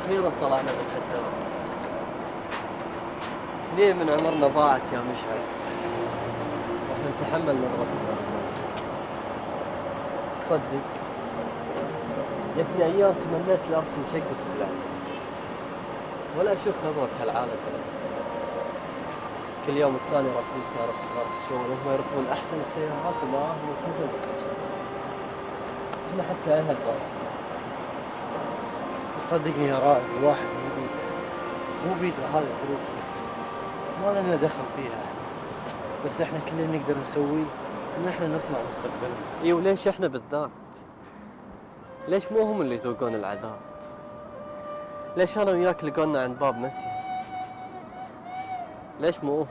أخيرا طلعنا من الدار. سنين من عمرنا ضاعت يا مشعل، واحنا نتحمل نظرة الناس. تصدق يا ابني أيام تمنيت الأرض تنشق وتبلع، ولا أشوف نظرة هالعالم. كل يوم الثاني راكبين سيارة وزارة الشغل وهم يركبون أحسن السيارات ومعاهم الخدم. احنا حتى أهل ضعف. صدقني يا رائد، الواحد مو بيده هذه الظروف، ما لنا دخل فيها، بس احنا كل اللي نقدر نسويه ان احنا نصنع مستقبلنا. اي وليش احنا بالذات؟ ليش مو هم اللي يذوقون العذاب؟ ليش انا وياك لقونا عند باب مسجد؟ ليش مو هم؟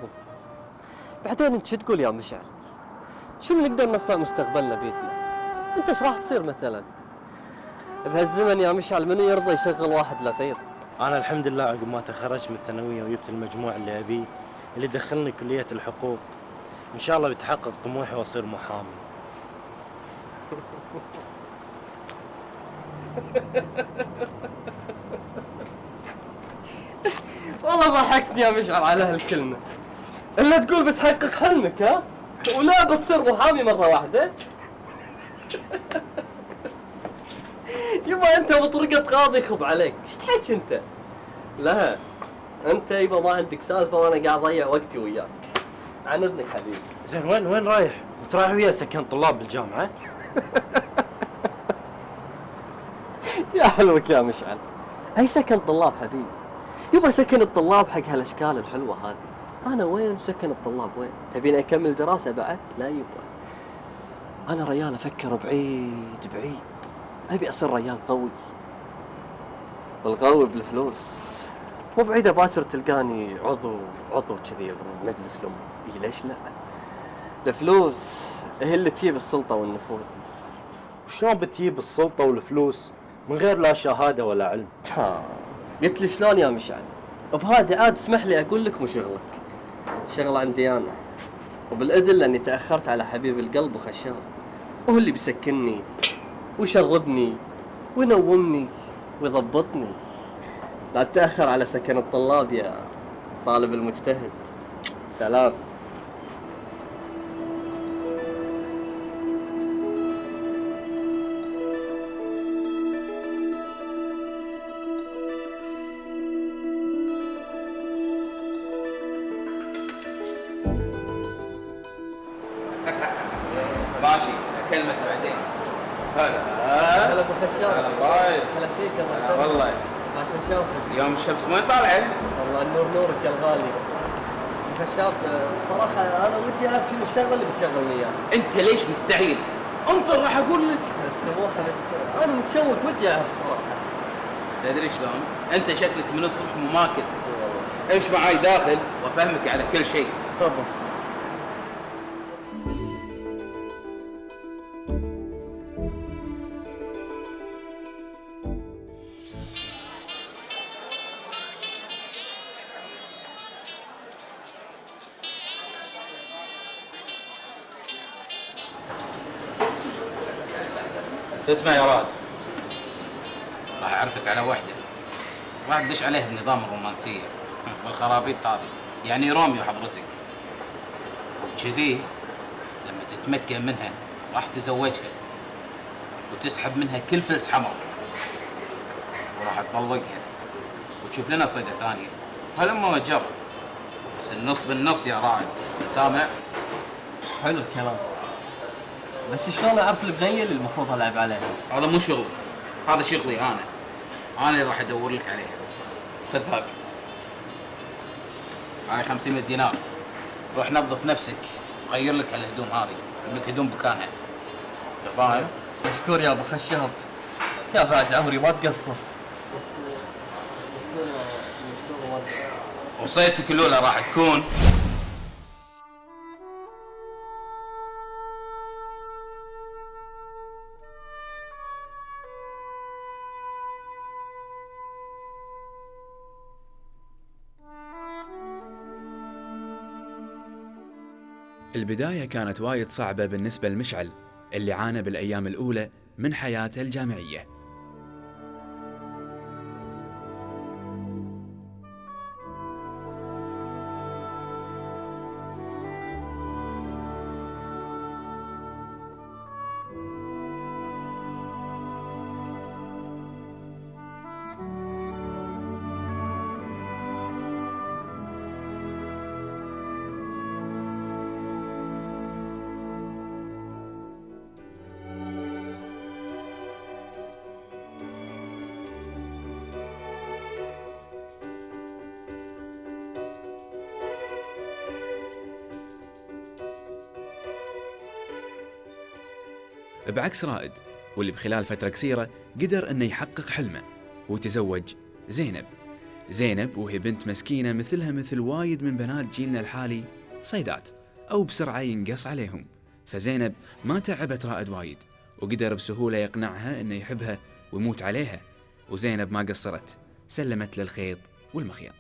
بعدين انت شو تقول يا مشعل؟ شنو نقدر نصنع مستقبلنا بيدنا؟ انت ايش راح تصير مثلا؟ بهالزمن يا مشعل منو يرضى يشغل واحد لقيط؟ انا الحمد لله عقب ما تخرجت من الثانويه وجبت المجموع اللي ابيه اللي دخلني كليه الحقوق، ان شاء الله بيتحقق طموحي واصير محامي. والله ضحكتني يا مشعل على هالكلمة. إلا تقول بتحقق حلمك ها؟ ولا بتصير محامي مرة واحدة؟ يبا أنت بطريقة قاضي يخب عليك، إيش تحكي أنت؟ لا أنت يبا ما عندك سالفة وأنا قاعد أضيع وقتي وياك. عن إذنك حبيبي. زين وين رايح؟ انت رايح ويا سكن طلاب بالجامعه؟ يا حلوك يا مشعل، هي سكن طلاب حبيبي. يبا سكن الطلاب حق هالاشكال الحلوه هذه. انا وين وسكن الطلاب وين؟ تبيني اكمل دراسه بعد؟ لا يبا، انا ريال افكر بعيد بعيد. ابي اصير ريال قوي، والقوي بالفلوس. مو بعيده باكر تلقاني عضو كذي بمجلس الامه. اي ليش لا؟ الفلوس هي اللي تجيب السلطه والنفوذ. وشلون بتجيب السلطه والفلوس من غير لا شهاده ولا علم؟ قلت لي شلون يا مشعل؟ بهادي عاد اسمح لي اقول لك مو شغلك، شغل عندي انا. وبالاذن لاني تاخرت على حبيب القلب وخشاب، وهو اللي بيسكنني ويشربني وينومني ويضبطني. لا تتاخر على سكن الطلاب يا طالب المجتهد. سلام. ماشي اكلمك بعدين. هلا ابو خشاب. هلا طيب. هلا فيك الله يسلمك. والله عشان نشوفك. يوم الشمس ما طالعه. والله النور نورك يا الغالي. خشاب بصراحة أنا ودي أعرف شنو الشغلة اللي بتشغلني إياها. انت ليش مستعيل؟ انطر راح اقول لك. السموحة بس أنا متشوق ودي أعرف صراحة. تدري شلون؟ انت شكلك من الصبح مو ماكل. امش معاي داخل وافهمك على كل شيء. تفضل. تسمع يا راد، راح اعرفك على وحده راح تدش عليها بنظام الرومانسيه والخرابيط هذه، يعني روميو حضرتك. وبكذي لما تتمكن منها راح تزوجها وتسحب منها كل فلس حمر، وراح تطلقها وتشوف لنا صيده ثانيه. هذا ما وجب، بس النص بالنص يا رائد، سامع؟ حلو الكلام، بس شلون أعرف البنية اللي المفروض ألعب عليها؟ هذا مو شغلي، هذا شغلي أنا اللي راح أدور لك عليها. خذ هاك، هاي 500 دينار، روح نظف نفسك وغير لك هالهدوم هذه، جيب لك هدوم بكانها. أنت فاهم؟ مشكور يا أبو خشاب، يا بعد عمري ما تقصر. وصيتك الأولى راح تكون البداية كانت وايد صعبة بالنسبة لمشعل اللي عانى بالأيام الأولى من حياته الجامعية. بعكس رائد واللي بخلال فترة قصيرة قدر أنه يحقق حلمه وتزوج زينب. زينب وهي بنت مسكينة مثلها مثل وايد من بنات جيلنا الحالي، صيدات أو بسرعة ينقص عليهم. فزينب ما تعبت رائد وايد وقدر بسهولة يقنعها أنه يحبها ويموت عليها، وزينب ما قصرت، سلمت للخيط والمخيط.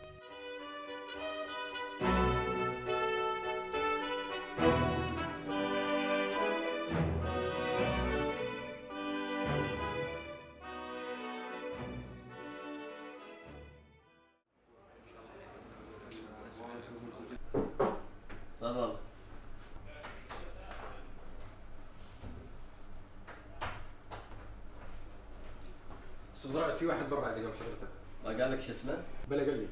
تفضل. استاذ رائد، في واحد برا عايز يقابل حضرتك. ما قال لك شو اسمه؟ بلا قال لي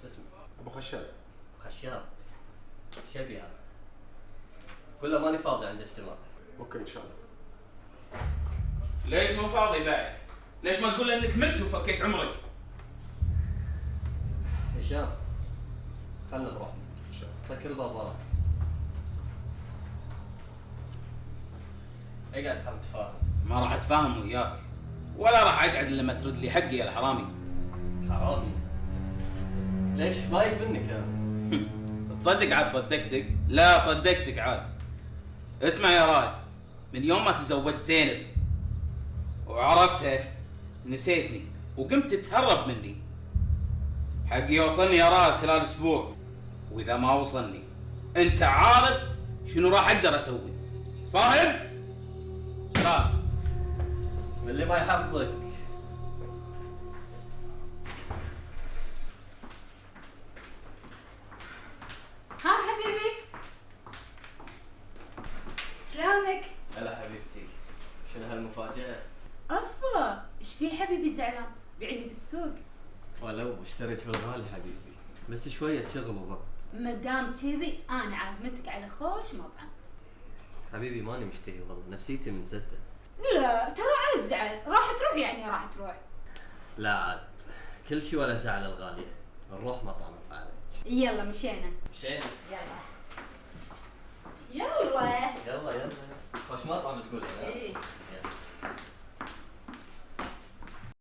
شو اسمه؟ ابو خشاب. خشاب. شبي هذا. كله ماني فاضي عند اجتماع. اوكي ان شاء الله. ليش مو فاضي بعد؟ ليش ما تقول انك مت وفكيت عمرك؟ هشام، خلنا نروح. ان شاء الله. سكر الباب وراك. اقعد خل نتفاهم. ما راح اتفاهم وياك ولا راح اقعد الا لما ترد لي حقي يا الحرامي. حرامي؟ ليش بايق منك يا؟ تصدق عاد صدقتك؟ لا صدقتك عاد. اسمع يا رائد، من يوم ما تزوجت زينب وعرفتها نسيتني وقمت تتهرب مني. حقي يوصلني يا رائد خلال اسبوع، واذا ما وصلني انت عارف شنو راح اقدر اسوي، فاهم؟ سلام. من اللي ما يحفظك. ها حبيبي، شلونك؟ هلا حبيبتي، شنو هالمفاجأة؟ افا، ايش في حبيبي زعلان؟ بيعني بالسوق. ولو اشتريت بالغالي حبيبي، بس شوية شغل وضغط. مدام كذي انا عازمتك على خوش مطعم. حبيبي ماني مشتهي والله، نفسيتي منسدة. لا ترى ازعل، راح تروح يعني راح تروح. لا عاد، كل شي ولا زعل الغالية، نروح مطعم عليك. يلا مشينا. مشينا. يلا. يلا. يلا خوش مطعم تقول. ايه.